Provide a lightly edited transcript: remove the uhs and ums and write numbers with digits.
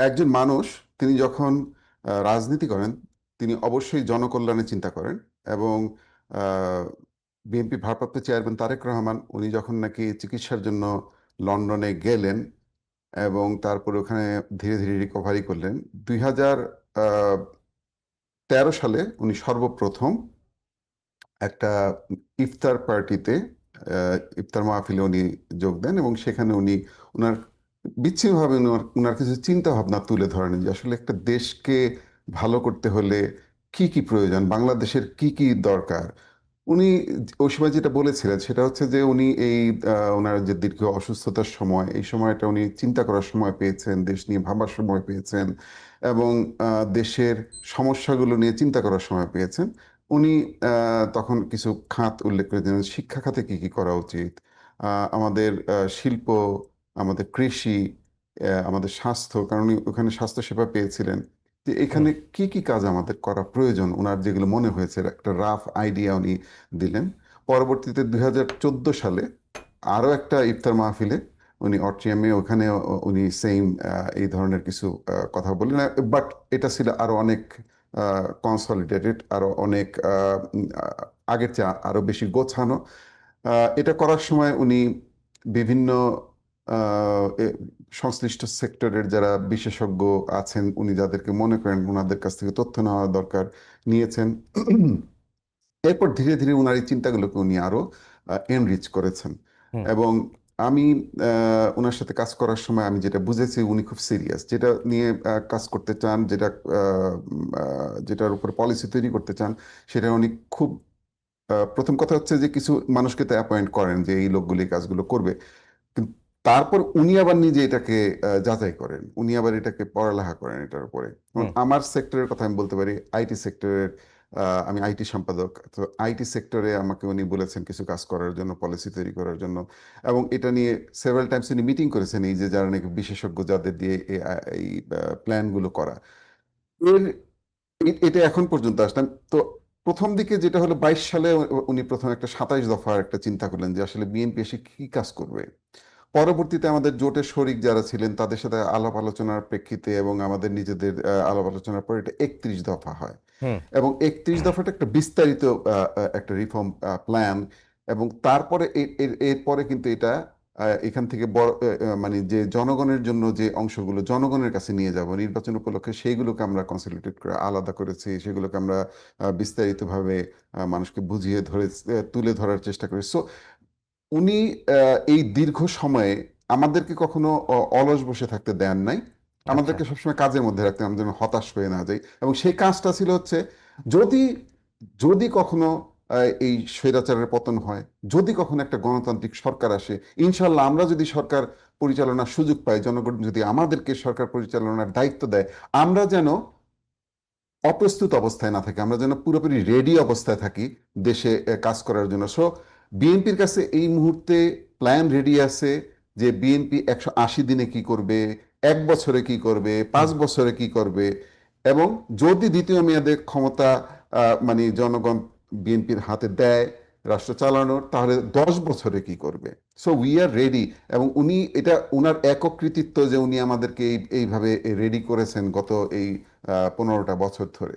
একজন মানুষ তিনি যখন রাজনীতি করেন তিনি অবশ্যই জনকল্যাণে চিন্তা করেন এবং বিএনপি ভারপ্রাপ্ত চেয়ারম্যান তারেক রহমান উনি যখন নাকি চিকিৎসার জন্য লন্ডনে গেলেন এবং তারপরে ওখানে ধীরে ধীরে রিকভারি করলেন 2013 সালে উনি সর্বপ্রথম একটা ইফতার পার্টিতে ইফতার মাহফিলে উনি যোগ দেন এবং সেখানে উনি ওনার বিচ্ছিন্নভাবে ওনার কিছু চিন্তা ভাবনা তুলে ধরেন যে আসলে একটা দেশকে ভালো করতে হলে কি কি প্রয়োজন, বাংলাদেশের কি কি দরকার। উনি ওই সময় যেটা বলেছিলেন সেটা হচ্ছে যে উনি এই ওনার যে দীর্ঘ অসুস্থতার সময়, এই সময়টা উনি চিন্তা করার সময় পেয়েছেন, দেশ নিয়ে ভাবার সময় পেয়েছেন এবং দেশের সমস্যাগুলো নিয়ে চিন্তা করার সময় পেয়েছেন। উনি তখন কিছু খাত উল্লেখ করে দিলেন, শিক্ষা খাতে কি কি করা উচিত, আমাদের শিল্প, আমাদের কৃষি, আমাদের স্বাস্থ্য, কারণ উনি ওখানে স্বাস্থ্য সেবা পেয়েছিলেন, যে হুম। এখানে কি কি কাজ আমাদের করা প্রয়োজন। ওনার যেগুলো মনে হয়েছে একটা রাফ আইডিয়া উনি দিলেন। পরবর্তীতে 2014 সালে আরও একটা ইফতার মাহফিলে উনি অট্রিয়ামে ওখানে উনি সেম এই ধরনের কিছু কথা বললেন, বাট এটা ছিল আরো অনেক কনসলিডেটেড, আরো অনেক আগের চেয়ে আরো বেশি গোছানো। এটা করার সময় উনি বিভিন্ন সংশ্লিষ্ট সেক্টরের যারা বিশেষজ্ঞ আছেন, উনি যাদেরকে মনে করেন ওনাদের কাছ থেকে তথ্য নেওয়া দরকার নিয়েছেন। এরপর ধীরে ধীরে ওনার এই চিন্তাগুলোকে উনি আরো এনরিচ করেছেন হুম। এবং আমি ওনার সাথে কাজ করার সময় আমি যেটা বুঝেছি উনি খুব সিরিয়াস, যেটা নিয়ে কাজ করতে চান, যেটার উপর পলিসি তৈরি করতে চান, সেটা উনি খুব প্রথম কথা হচ্ছে যে কিছু মানুষকে তো অ্যাপয়েন্ট করেন যে এই লোকগুলি এই কাজগুলো করবে, কিন্তু তারপর উনি আবার নিজে এটাকে যাচাই করেন, উনি আবার এটাকে পড়ালেখা করেন এটার উপরে। যেমন হুম। আমার সেক্টরের কথা আমি বলতে পারি, আইটি সেক্টরের, আমি আইটি সম্পাদক, তো আইটি সেক্টরে আমাকে উনি বলেছেন কিছু কাজ করার জন্য, পলিসি তৈরি করার জন্য, এবং এটা নিয়ে সেভারাল টাইমস উনি মিটিং করেছেন, এই যে যারা নাকি বিশেষজ্ঞ যাদের দিয়ে এই প্ল্যানগুলো করা। এর এটা এখন পর্যন্ত আসলাম তো। প্রথম দিকে যেটা হলো 22 সালে উনি প্রথম একটা 27 দফার একটা চিন্তা করলেন যে আসলে বিএনপি এসে কি কাজ করবে। পরবর্তীতে আমাদের জোটের শরিক যারা ছিলেন তাদের সাথে আলাপ আলোচনার প্রেক্ষিতে এবং আমাদের নিজেদের আলাপ আলোচনার পর এটা 31 দফা হয় হুম। এবং 31 দফাটা একটা বিস্তারিত একটা রিফর্ম প্ল্যান। এবং তারপরে এরপরে কিন্তু এটা এখান থেকে বড় মানে যে জনগণের জন্য যে অংশগুলো জনগণের কাছে নিয়ে যাব নির্বাচন উপলক্ষে, সেইগুলোকে আমরা কনসলিডেট করে আলাদা করেছি, সেগুলোকে আমরা বিস্তারিতভাবে মানুষকে বুঝিয়ে ধরে তুলে ধরার চেষ্টা করি। সো উনি এই দীর্ঘ সময়ে আমাদেরকে কখনো অলস বসে থাকতে দেন নাই, আচ্ছা। আমাদেরকে সবসময় কাজের মধ্যে রাখতে, আমরা যেন হতাশ হয়ে না যাই। এবং সেই কাজটা ছিল হচ্ছে, যদি যদি কখনো এই স্বৈরাচারের পতন হয়, যদি কখনো একটা গণতান্ত্রিক সরকার আসে, ইনশাল্লাহ আমরা যদি সরকার পরিচালনার সুযোগ পাই, জনগণ যদি আমাদেরকে সরকার পরিচালনার দায়িত্ব দেয়, আমরা যেন অপ্রস্তুত অবস্থায় না থাকি, আমরা যেন পুরোপুরি রেডি অবস্থায় থাকি দেশে কাজ করার জন্য। সো বিএনপির কাছে এই মুহূর্তে প্ল্যান রেডি আছে যে বিএনপি 180 দিনে কি করবে, 1 বছরে কি করবে, হুম। 5 বছরে কি করবে, এবং যদি দ্বিতীয় মেয়াদে ক্ষমতা মানে জনগণ বিএনপির হাতে দেয় রাষ্ট্র চালানোর, তাহলে 10 বছরে কি করবে। So we are ready. এবং উনি এটা উনার একক কৃতিত্ব যে উনি আমাদেরকে এইভাবে রেডি করেছেন গত এই 15টা বছর ধরে।